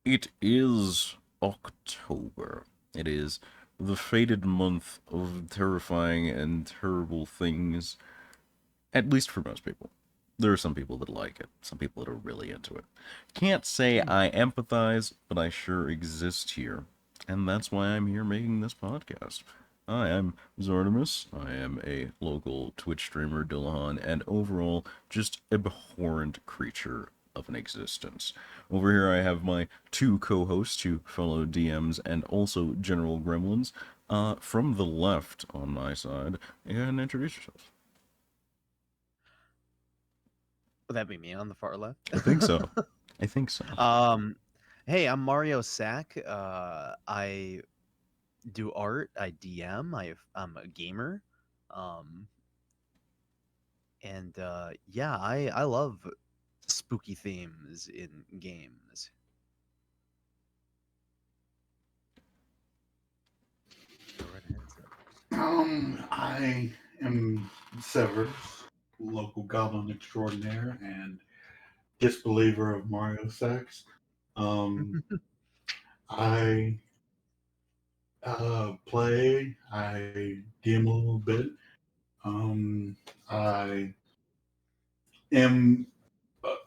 It is October. It is the fated month of terrifying and terrible things, at least for most people. There are some people that like it, some people that are really into it. Can't say Hmm. I empathize, but I sure exist here. And that's why I'm here making this podcast. Hi, I'm Zartimus. I am a local Twitch streamer, Dillahan, and overall just abhorrent creature of an existence. Over here I have my two co-hosts, two fellow DMs, and also General Gremlins. From the left on my side, and introduce yourself. Would that be me on the far left? I think so. I think so. um, hey, I'm Mario Sack. I do art. I DM. I'm a gamer. Um, and yeah, I love spooky themes in games. Go right ahead, Severs. I am Severs, local goblin extraordinaire and disbeliever of Mario sex. Um, I I DM a little bit. Um, I am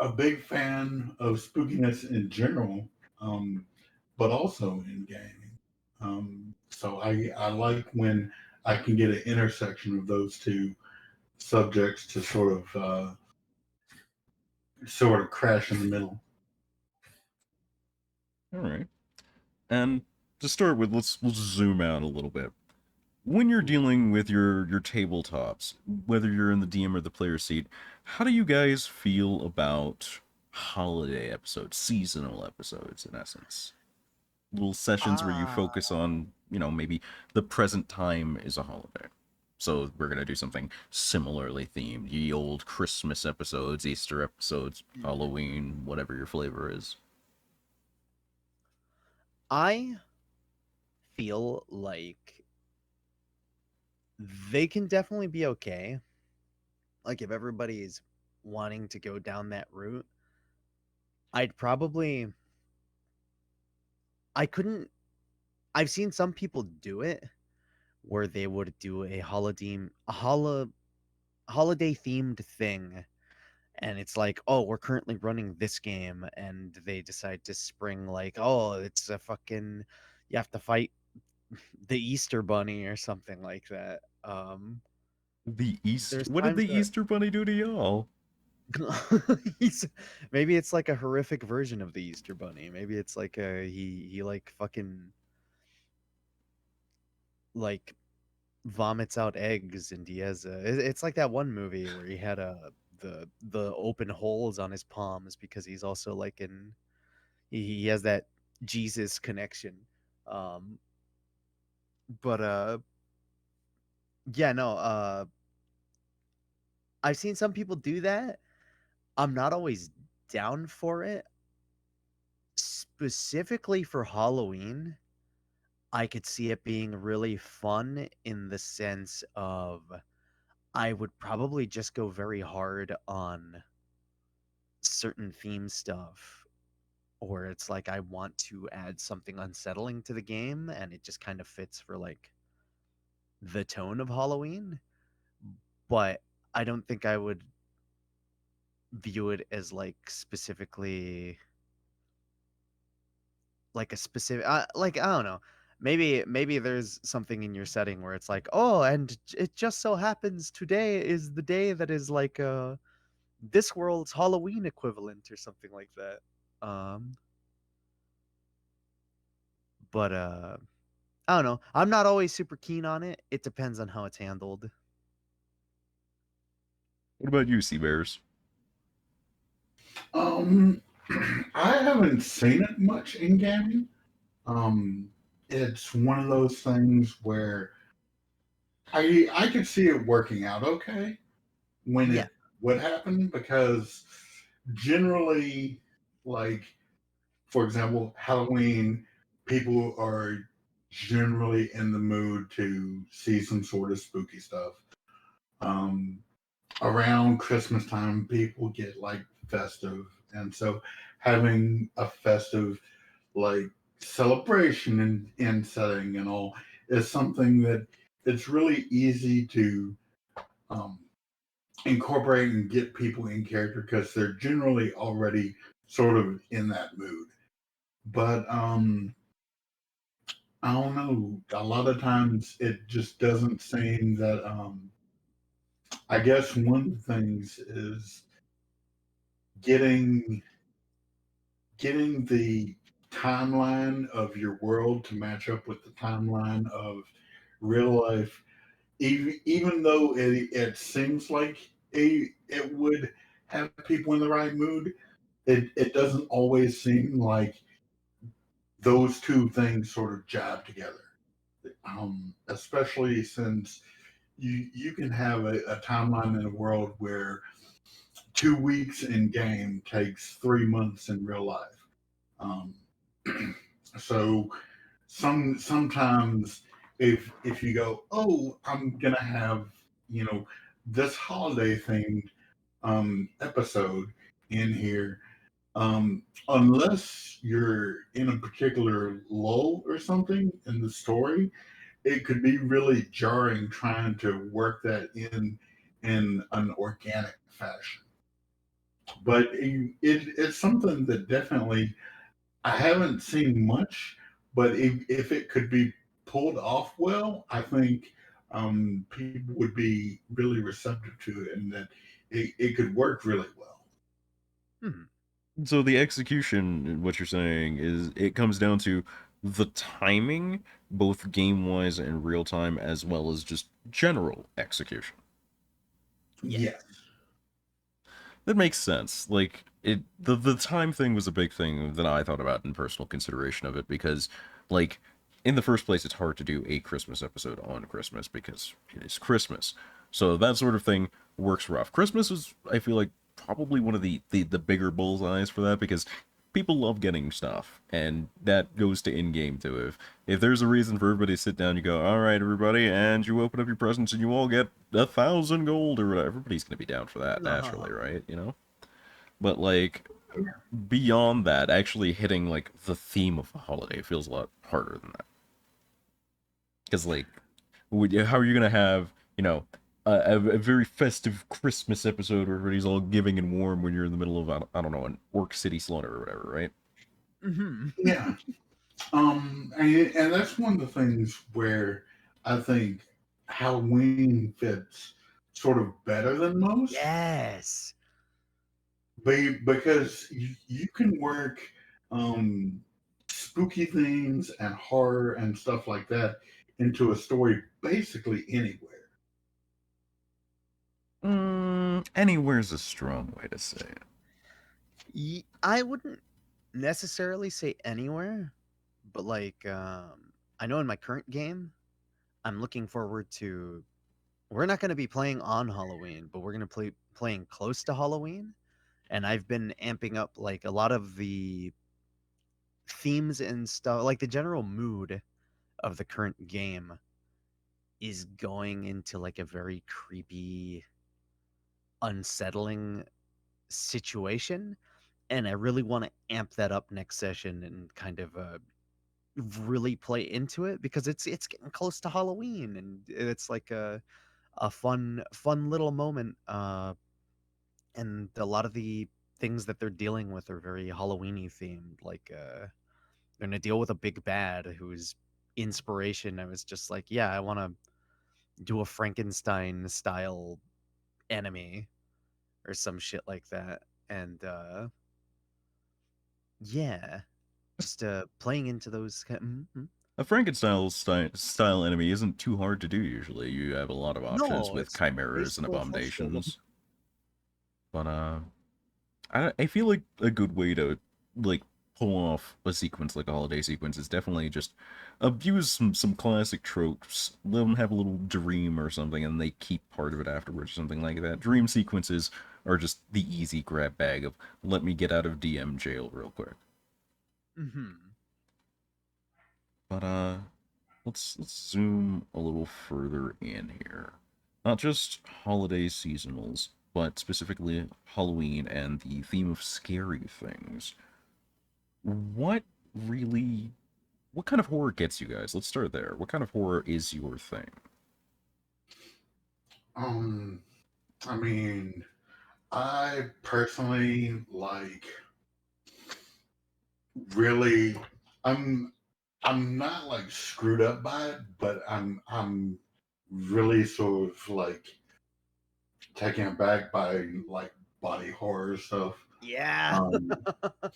a big fan of spookiness in general, um, but also in gaming. So I like when I can get an intersection of those two subjects to sort of crash in the middle. All right. And to start with, let's zoom out a little bit. When you're Ooh. dealing with your tabletops, whether you're in the DM or the player seat, how do you guys feel about holiday episodes, seasonal episodes, in essence? Little sessions where you Ah, focus on, maybe the present time is a holiday. So we're gonna do something similarly themed. Ye old Christmas episodes, Easter episodes, Halloween, whatever your flavor is. I feel like they can definitely be okay. Like if everybody's wanting to go down that route, I'd probably I couldn't I've seen some people do it where they would do a holiday themed thing, and it's like, "Oh, we're currently running this game," and they decide to spring like, "Oh, it's a fucking you have to fight the Easter bunny or something like that." The East. There's What did times the where Easter Bunny do to y'all? he's maybe it's like a horrific version of the Easter bunny. Maybe it's like he like fucking like vomits out eggs, and he has it's like that one movie where he had the open holes on his palms because he's also like he has that Jesus connection. um but yeah, no, I've seen some people do that. I'm not always down for it. Specifically for Halloween, I could see it being really fun in the sense of I would probably just go very hard on certain theme stuff, or it's like I want to add something unsettling to the game and it just kind of fits for like the tone of Halloween, but I don't think I would view it as like specifically like a specific like I don't know. Maybe there's something in your setting where it's like, "Oh, and it just so happens today is the day that is like this world's Halloween equivalent or something like that." Um but I don't know. I'm not always super keen on it. It depends on how it's handled. What about you, Sea Bears? Um, I haven't seen it much in gaming. Um, it's one of those things where I could see it working out okay when Yeah. it would happen because generally, like for example, Halloween, people are generally in the mood to see some sort of spooky stuff. Um, Around Christmas time, people get like festive, and so having a festive like celebration and setting and all is something that it's really easy to um, incorporate and get people in character because they're generally already sort of in that mood. But I don't know. A lot of times it just doesn't seem that. I guess one of the things is getting getting the timeline of your world to match up with the timeline of real life. Even though it seems like it would have people in the right mood, it doesn't always seem like those two things sort of jive together. Especially since you can have a timeline in a world where 2 weeks in game takes 3 months in real life. Um, so sometimes if you go, oh, I'm gonna have this holiday themed episode in here, unless you're in a particular lull or something in the story, it could be really jarring trying to work that in an organic fashion. But it's something that definitely I haven't seen much, but if it could be pulled off well, I think people would be really receptive to it, and that it could work really well. Hmm. So the execution, what you're saying, is it comes down to the timing, both game wise and real time, as well as just general execution. Yeah. Yes. That makes sense. Like the time thing was a big thing that I thought about in personal consideration of it because, like, in the first place, it's hard to do a Christmas episode on Christmas because it is Christmas. So that sort of thing works rough. Christmas is, I feel like, probably one of the bigger bullseyes for that because people love getting stuff, and that goes to in-game too. If there's a reason for everybody to sit down, you go, all right, everybody, and you open up your presents and you all get 1,000 gold or whatever. Everybody's gonna be down for that naturally, Uh-huh. right? You know. But like beyond that, actually hitting like the theme of the holiday feels a lot harder than that. Because like, how are you gonna have a very festive Christmas episode where everybody's all giving and warm when you're in the middle of I don't know an Orc City slaughter or whatever, right? Hmm. Yeah. And that's one of the things where I think Halloween fits sort of better than most, Yes. because you can work um, spooky things and horror and stuff like that into a story basically anywhere. Anywhere's a strong way to say it. I wouldn't necessarily say anywhere, but I know in my current game, I'm looking forward to. We're not going to be playing on Halloween, but we're going to play playing close to Halloween, and I've been amping up like a lot of the themes and stuff, like the general mood of the current game is going into like a very creepy, unsettling situation, and I really want to amp that up next session and kind of really play into it because it's getting close to Halloween and it's like a fun little moment, and a lot of the things that they're dealing with are very Halloweeny themed, they're gonna deal with a big bad whose inspiration I was just like, yeah, I want to do a Frankenstein style enemy or some shit like that. And yeah, just playing into those. A Frankenstein style enemy isn't too hard to do usually. You have a lot of options No, with it's chimeras and basically full scale. abominations. But I feel like a good way to like pull off a sequence like a holiday sequence is definitely just abuse some classic tropes. Let them have a little dream or something, and they keep part of it afterwards, or something like that. Dream sequences are just the easy grab bag of let me get out of DM jail real quick. Hmm. But let's zoom a little further in here. Not just holiday seasonals, but specifically Halloween and the theme of scary things. What really, what kind of horror gets you guys? Let's start there. What kind of horror is your thing? Um, I mean, I personally like really. I'm I'm not like screwed up by it, but I'm really sort of like taken aback by like body horror stuff. Yeah. Um,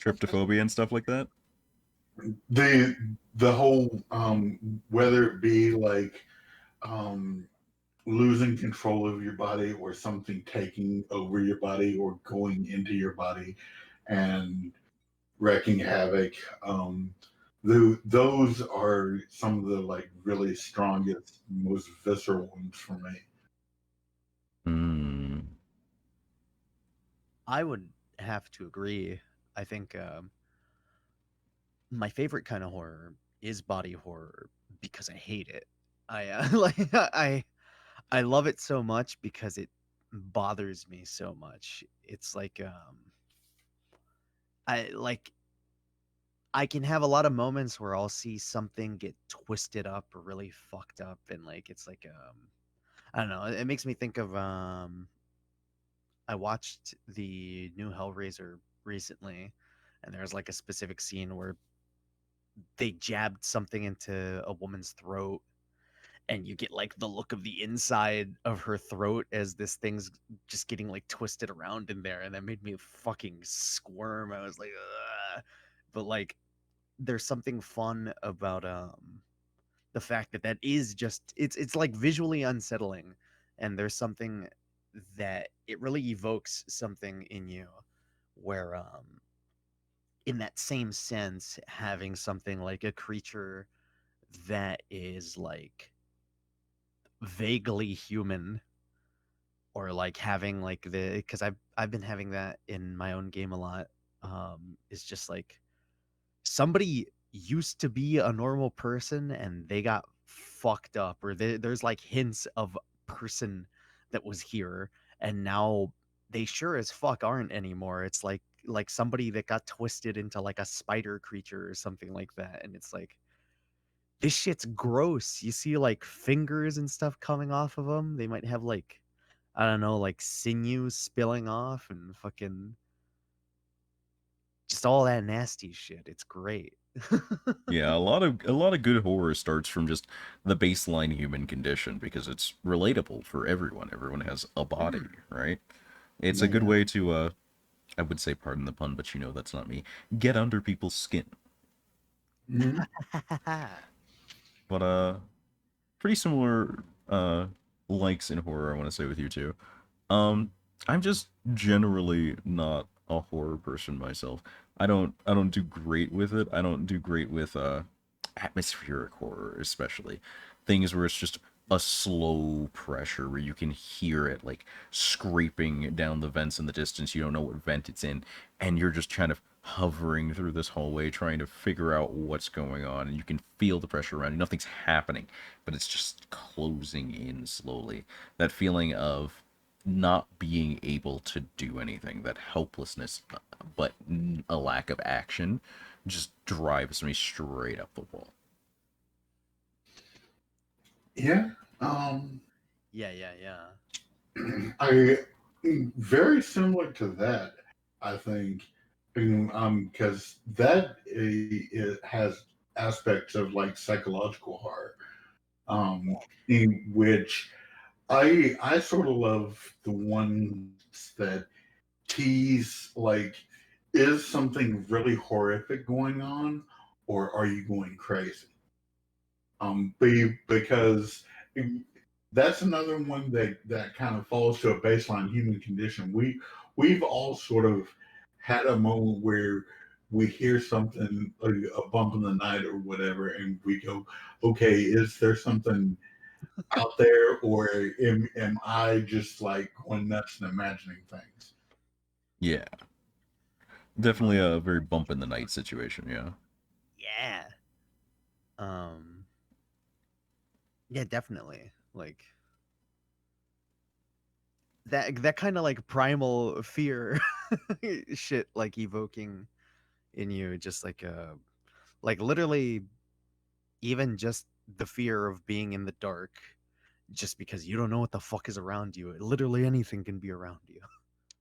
Tryptophobia and stuff like that? the the whole whether it be like um losing control of your body or something taking over your body or going into your body and wreaking havoc. Um, those are some of the like really strongest, most visceral ones for me. Hmm. I would have to agree. I think my favorite kind of horror is body horror because I hate it. I I love it so much because it bothers me so much. It's like I like I can have a lot of moments where I'll see something get twisted up or really fucked up and like it's like I don't know, it makes me think of I watched the new Hellraiser recently and there's like a specific scene where they jabbed something into a woman's throat and you get like the look of the inside of her throat as this thing's just getting like twisted around in there and that made me fucking squirm. I was like ugh. But like there's something fun about the fact that that is just it's like visually unsettling and there's something that it really evokes something in you where in that same sense having something like a creature that is like vaguely human or like having like the because I've been having that in my own game a lot is just like somebody used to be a normal person and they got fucked up or there's like hints of person that was here and now they sure as fuck aren't anymore. It's like somebody that got twisted into like a spider creature or something like that and it's like this shit's gross. You see like fingers and stuff coming off of them. They might have like I don't know, like sinews spilling off and fucking just all that nasty shit. It's great. Yeah, a lot of good horror starts from just the baseline human condition because it's relatable for everyone. Everyone has a body, Mm. right? It's a Yeah, good yeah. way to I would say pardon the pun, but you know that's not me. Get under people's skin. Mhm. But pretty similar uh likes in horror I want to say with you too. Um, I'm just generally not a horror person myself. I don't do great with it. I don't do great with atmospheric horror, especially things where it's just a slow pressure where you can hear it like scraping down the vents in the distance. You don't know what vent it's in, and you're just kind of hovering through this hallway trying to figure out what's going on, and you can feel the pressure around you. Nothing's happening, but it's just closing in slowly. That feeling of not being able to do anything, that helplessness, but a lack of action, just drives me straight up the wall. Yeah. Um, Yeah, yeah, yeah. I very similar to that. I think because that it has aspects of like psychological horror, in which I sort of love the ones that tease like is something really horrific going on or are you going crazy? Because that's another one that kind of falls to a baseline human condition. We've all sort of had a moment where we hear something like a bump in the night or whatever, and we go, "Okay, is there something out there, or am I just like going nuts and imagining things?" Yeah, definitely a very bump in the night situation. Yeah. Yeah. Um yeah, definitely. Like that kind of like primal fear shit like evoking in you just like Like literally, even just the fear of being in the dark, just because you don't know what the fuck is around you. Literally anything can be around you.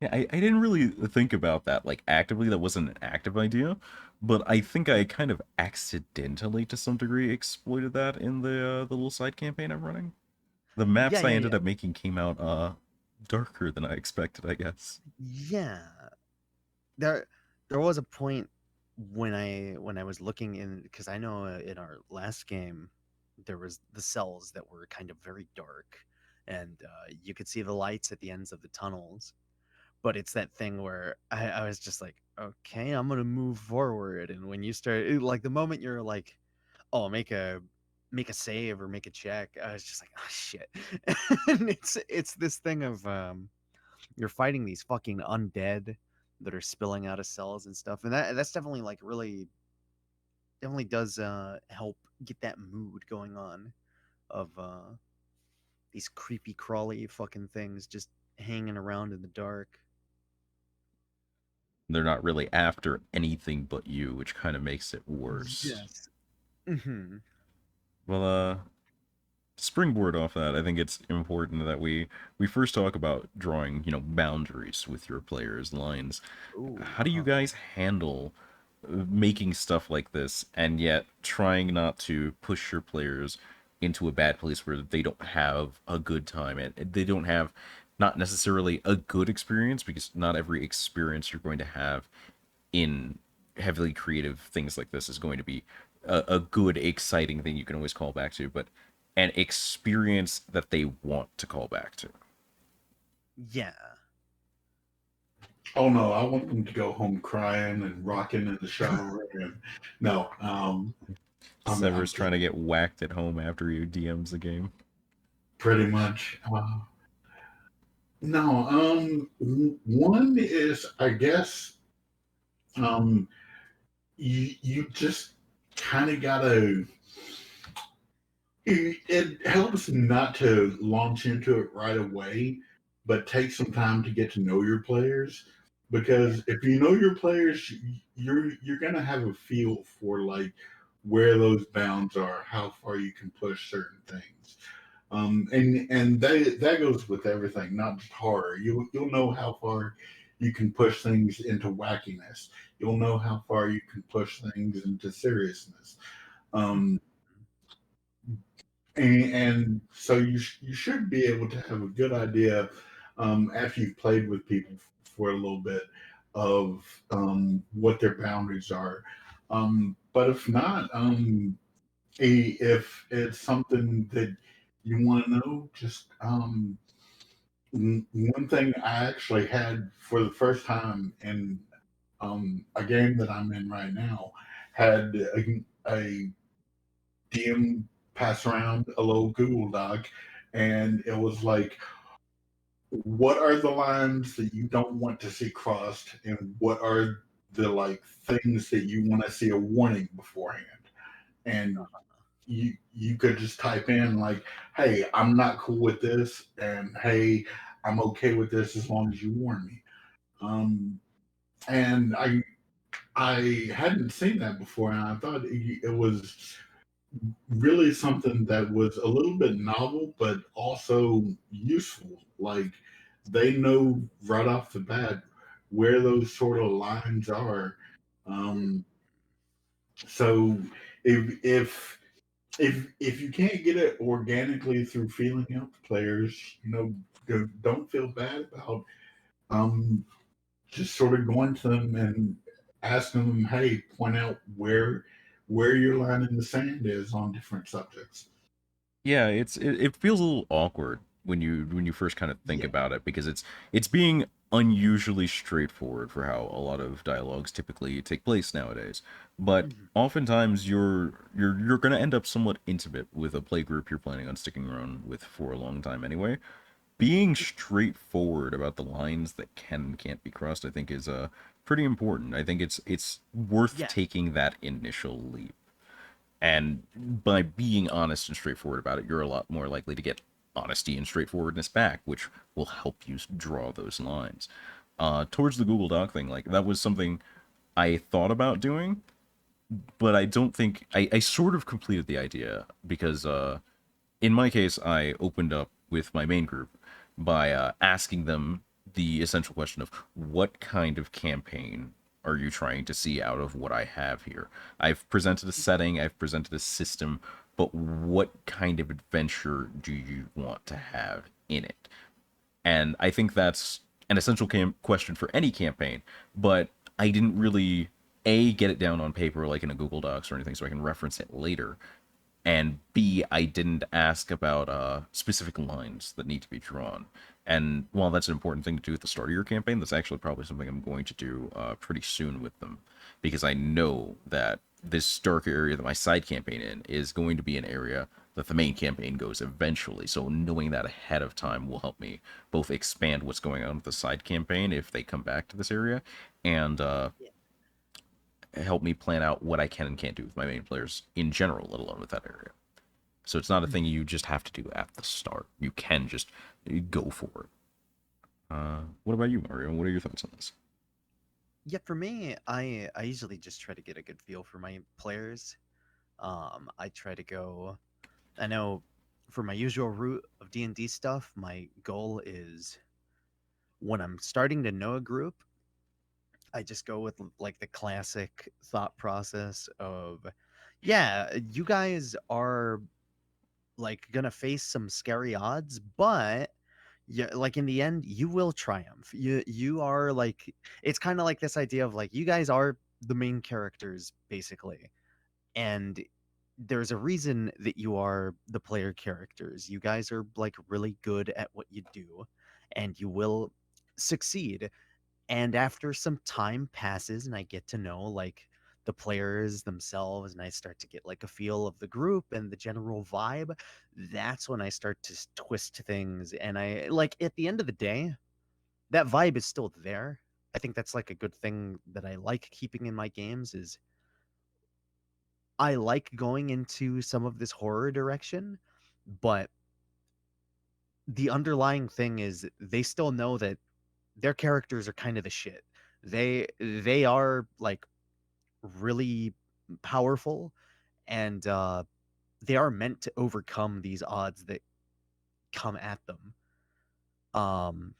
Yeah, I didn't really think about that like actively. That wasn't an active idea, but I think I kind of accidentally, to some degree, exploited that in the little side campaign I'm running. The Yeah, maps I yeah, ended yeah. up making came out darker than I expected, I guess. Yeah. There there was a point when I was looking in, because I know in our last game there was the cells that were kind of very dark, and you could see the lights at the ends of the tunnels. But it's that thing where I was just like, okay, I'm gonna move forward, and when you start like the moment you're like, oh, make a save or make a check, I was just like, oh shit. And it's this thing of you're fighting these fucking undead that are spilling out of cells and stuff, and that's definitely like really definitely does help get that mood going on of these creepy crawly fucking things just hanging around in the dark. They're not really after anything but you, which kind of makes it worse. Yes. Hmm. Well, springboard off that, I think it's important that we first talk about drawing, boundaries with your players' lines. Ooh, How do you guys handle making stuff like this and yet trying not to push your players into a bad place where they don't have a good time and they don't have not necessarily a good experience, because not every experience you're going to have in heavily creative things like this is going to be a good, exciting thing you can always call back to, but an experience that they want to call back to. yeah. Oh no, I want them to go home crying and rocking in the shower. And no, I'm Severus just trying to get whacked at home after he DMs the game. pretty much. No, one is, I guess, um, you just kind of gotta. It helps not to launch into it right away, but take some time to get to know your players. Yeah. Because if you know your players, you're gonna have a feel for like where those bounds are, how far you can push certain things. And that goes with everything, not just horror. You'll know how far you can push things into wackiness. You'll know how far you can push things into seriousness. Um, and so you should be able to have a good idea after you've played with people for a little bit of what their boundaries are. But if not, if it's something that you want to know, just one thing I actually had for the first time in a game that I'm in right now had a DM pass around a little Google Doc, and it was like, what are the lines that you don't want to see crossed, and what are the like things that you want to see a warning beforehand? And you could just type in like, hey, I'm not cool with this, and hey, I'm okay with this as long as you warn me. And I hadn't seen that before, and I thought it was really something that was a little bit novel, but also useful. Like they know right off the bat where those sort of lines are. Um, so if you can't get it organically through feeling out the players, don't feel bad about um, just sort of going to them and asking them, hey, point out where your line in the sand is on different subjects. Yeah, it feels a little awkward when you first kind of think Yeah. about it, because it's being unusually straightforward for how a lot of dialogues typically take place nowadays. But Mhm. oftentimes you're going to end up somewhat intimate with a play group you're planning on sticking around with for a long time anyway. Being straightforward about the lines that can and can't be crossed, I think, is pretty important. I think it's worth Yeah. taking that initial leap. And by being honest and straightforward about it, you're a lot more likely to get honesty and straightforwardness back, which will help you draw those lines. Towards the Google Doc thing, like that was something I thought about doing, but I don't think I sort of completed the idea because in my case, I opened up with my main group by asking them the essential question of what kind of campaign are you trying to see out of what I have here? I've presented a setting, I've presented a system, but what kind of adventure do you want to have in it? And I think that's an essential question for any campaign, but I didn't really A, get it down on paper like in a Google Docs or anything so I can reference it later, and B, I didn't ask about specific lines that need to be drawn. And while that's an important thing to do at the start of your campaign, that's actually probably something I'm going to do pretty soon with them, because I know that this dark area that my side campaign in is going to be an area that the main campaign goes eventually. So knowing that ahead of time will help me both expand what's going on with the side campaign if they come back to this area, and Yeah. help me plan out what I can and can't do with my main players in general, let alone with that area. So it's not a thing you just have to do at the start. You can just go for it. What about you, Mario? What are your thoughts on this? Yeah, for me, I usually just try to get a good feel for my players. I try to go. I know for my usual route of D&D stuff, my goal is when I'm starting to know a group, I just go with like the classic thought process of, yeah, you guys are like gonna face some scary odds, but yeah, like in the end, you will triumph. You are like it's kind of like this idea of like you guys are the main characters basically, and there's a reason that you are the player characters. You guys are like really good at what you do, and you will succeed. And after some time passes and I get to know like the players themselves and I start to get like a feel of the group and the general vibe, that's when I start to twist things. And I like at the end of the day, that vibe is still there. I think that's like a good thing that I like keeping in my games is I like going into some of this horror direction, but the underlying thing is they still know that their characters are kind of the shit. They are like really powerful and they are meant to overcome these odds that come at them. Um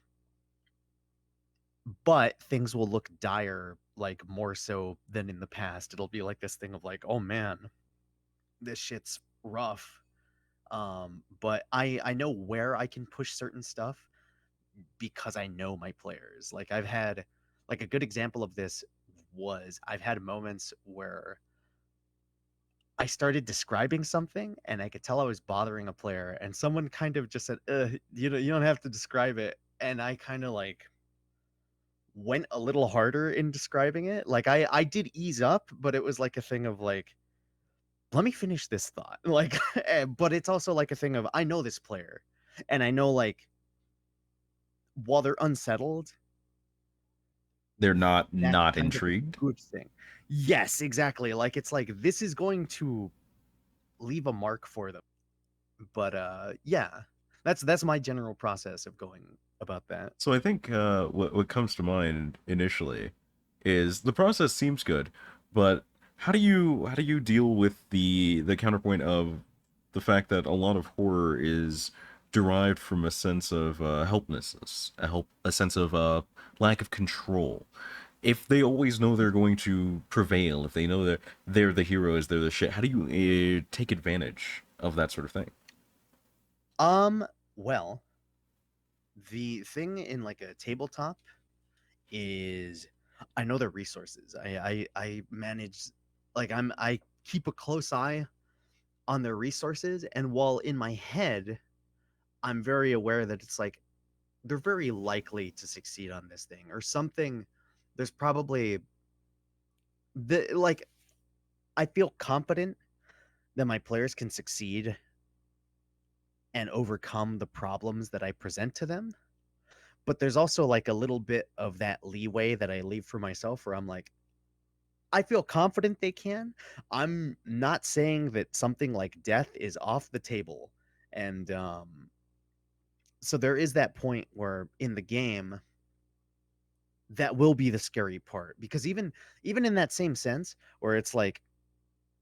but things will look dire like more so than in the past. It'll be like this thing of like, "Oh man, this shit's rough." But I know where I can push certain stuff because I know my players. Like I've had like a good example of this was I've had moments where I started describing something and I could tell I was bothering a player and someone kind of just said, you don't have to describe it." And I kind of like went a little harder in describing it. Like I did ease up, but it was like a thing of like, let me finish this thought. Like, but it's also like a thing of I know this player and I know like while they're unsettled, They're that's not kind of a intrigued. good thing. Yes, exactly. Like it's like this is going to leave a mark for them. But yeah, that's my general process of going about that. So I think what comes to mind initially is the process seems good, but how do you deal with the counterpoint of the fact that a lot of horror is derived from a sense of helplessness, a sense of lack of control. If they always know they're going to prevail, if they know that they're the heroes, they're the shit, how do you take advantage of that sort of thing? Well, the thing in like a tabletop is I know their resources. I manage like I keep a close eye on their resources, and while in my head I'm very aware that it's like they're very likely to succeed on this thing or something. There's probably the like I feel confident that my players can succeed and overcome the problems that I present to them. But there's also like a little bit of that leeway that I leave for myself where I'm like, I feel confident they can. I'm not saying that something like death is off the table. And so there is that point where in the game that will be the scary part because even in that same sense where it's like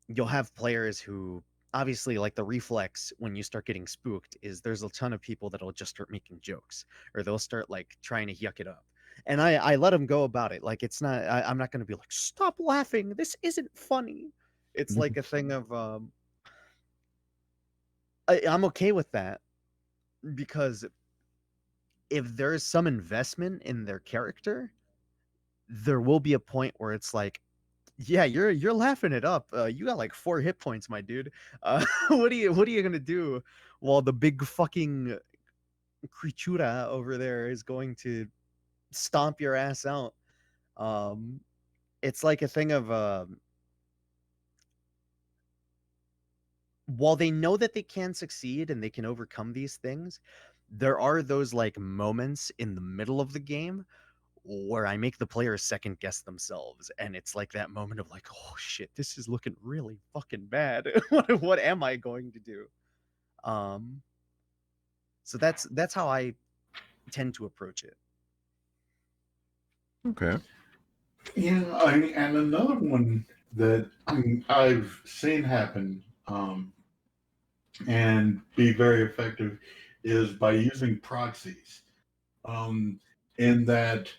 you'll have players who obviously like the reflex when you start getting spooked is there's a ton of people that'll just start making jokes or they'll start like trying to yuck it up. And I let them go about it. Like it's not I'm not going to be like stop laughing. This isn't funny. It's like a thing of I'm okay with that because if there's some investment in their character, there will be a point where it's like, yeah, you're laughing it up. You got like 4 hit points, my dude. What are you gonna do while the big fucking creatura over there is going to stomp your ass out? Um, it's like a thing of while they know that they can succeed and they can overcome these things, there are those like moments in the middle of the game where I make the players second guess themselves, and it's like that moment of like, oh shit, this is looking really fucking bad. What am I going to do? Um, so that's how I tend to approach it. Okay. Yeah, and another one that I've seen happen and be very effective is by using proxies. Um, in that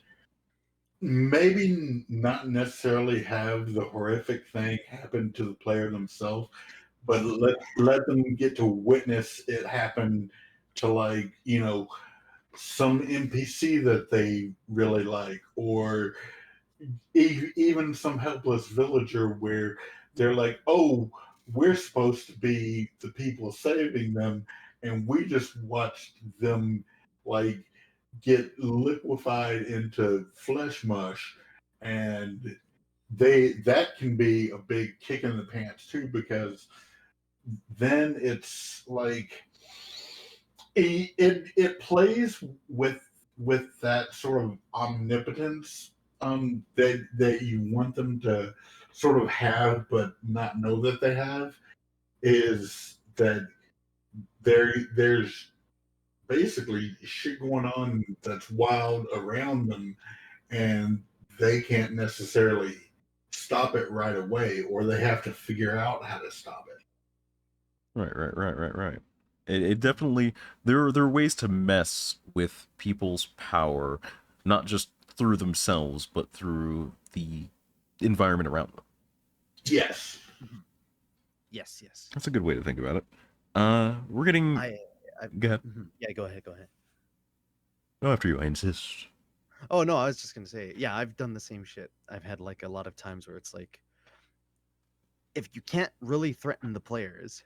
maybe not necessarily have the horrific thing happen to the player themselves, but let them get to witness it happen to, like, some NPC that they really like, or even some helpless villager where they're like, oh, we're supposed to be the people saving them, and we just watched them, like, get liquefied into flesh mush. And that can be a big kick in the pants too, because then it's like it plays with that sort of omnipotence that you want them to sort of have but not know that they have, is that there's basically shit going on that's wild around them, and they can't necessarily stop it right away, or they have to figure out how to stop it. Right. It definitely there are ways to mess with people's power, not just through themselves, but through the environment around them. Yes. Mhm. Yes, yes. That's a good way to think about it. We're getting. I, I Go ahead. Yeah, go ahead, go ahead. Go after you. I insist. Oh no, I was just gonna say, yeah, I've done the same shit. I've had like a lot of times where it's like, if you can't really threaten the players,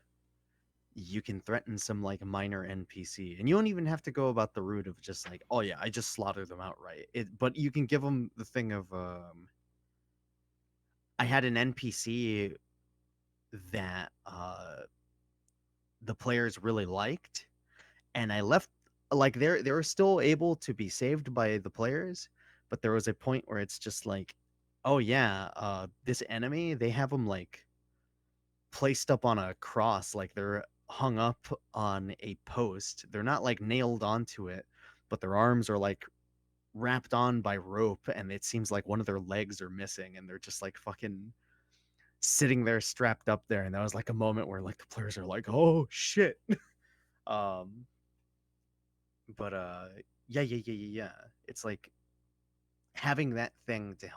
you can threaten some like minor NPC, and you don't even have to go about the route of just like, oh yeah, I just slaughter them outright. But you can give them the thing of, I had an NPC that the players really liked, and I left like they were still able to be saved by the players, but there was a point where it's just like, oh yeah, this enemy they have them like placed up on a cross, like they're hung up on a post. They're not like nailed onto it, but their arms are like wrapped on by rope, and it seems like one of their legs are missing, and they're just like fucking sitting there strapped up there. And that was like a moment where like the players are like, oh shit. um, but yeah. It's like having that thing to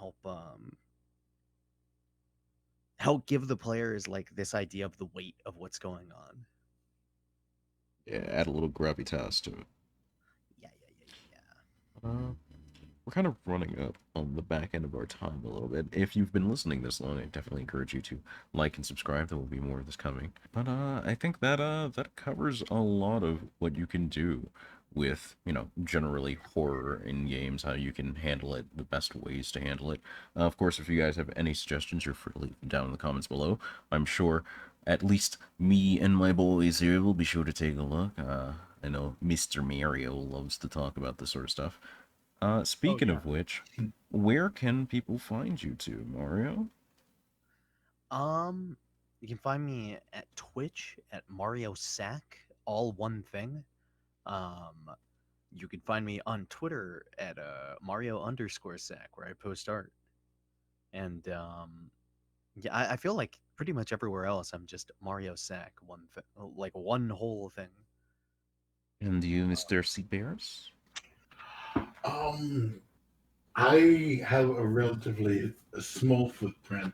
help give the players like this idea of the weight of what's going on. Yeah, add a little gravitas to it. Yeah. Uh, we're kind of running up on the back end of our time a little bit. If you've been listening this long, I definitely encourage you to like and subscribe. There will be more of this coming. But I think that that covers a lot of what you can do with, generally horror in games, how you can handle it, the best ways to handle it. Of course, if you guys have any suggestions, you're free to leave them down in the comments below. I'm sure at least me and my boys here will be sure to take a look. I know Mr. Mario loves to talk about this sort of stuff. Oh Speaking yeah. of which, where can people find you to, Mario? Um, you can find me at Twitch at Mario Sack, all one thing. Um, you can find me on Twitter at Mario underscore Sack, where I post art. And yeah, I feel like Pretty much everywhere else, I'm just Mario Sack, like one whole thing. And do you, Mr. Sea Bears? Um, I have a relatively small footprint.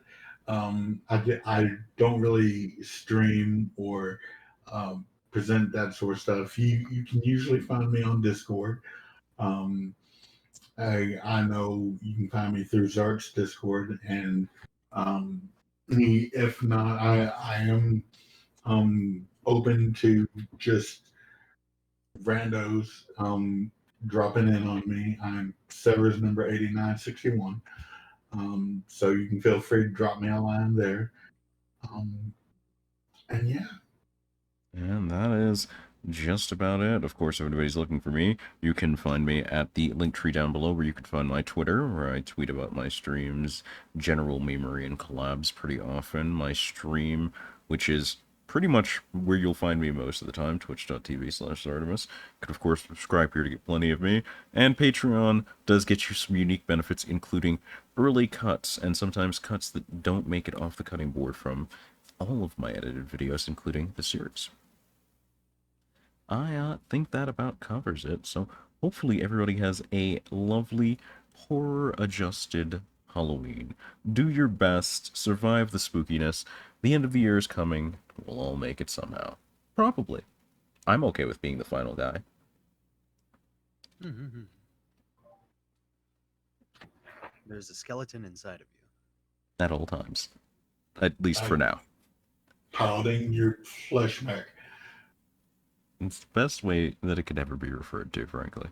I don't really stream or um, present that sort of stuff. You can usually find me on Discord. Um, I know you can find me through Zark's Discord, and um, if not, I am open to just randos dropping in on me. I'm Sever's number 8961. So you can feel free to drop me a line there. Um, and yeah, And that is just about it. Of course, if anybody's looking for me, you can find me at the link tree down below where you can find my Twitter, where I tweet about my streams, general memery, and collabs pretty often. My stream, which is pretty much where you'll find me most of the time, twitch.tv/Artemis. You can, of course, subscribe here to get plenty of me. And Patreon does get you some unique benefits, including early cuts, and sometimes cuts that don't make it off the cutting board from all of my edited videos, including the series. I think that about covers it. So hopefully everybody has a lovely, horror-adjusted Halloween. Do your best, survive the spookiness. The end of the year is coming. We'll all make it somehow. Probably. I'm okay with being the final guy. There's a skeleton inside of you. At all times. At least for I now. pounding your flesh back. It's the best way that it could ever be referred to, frankly.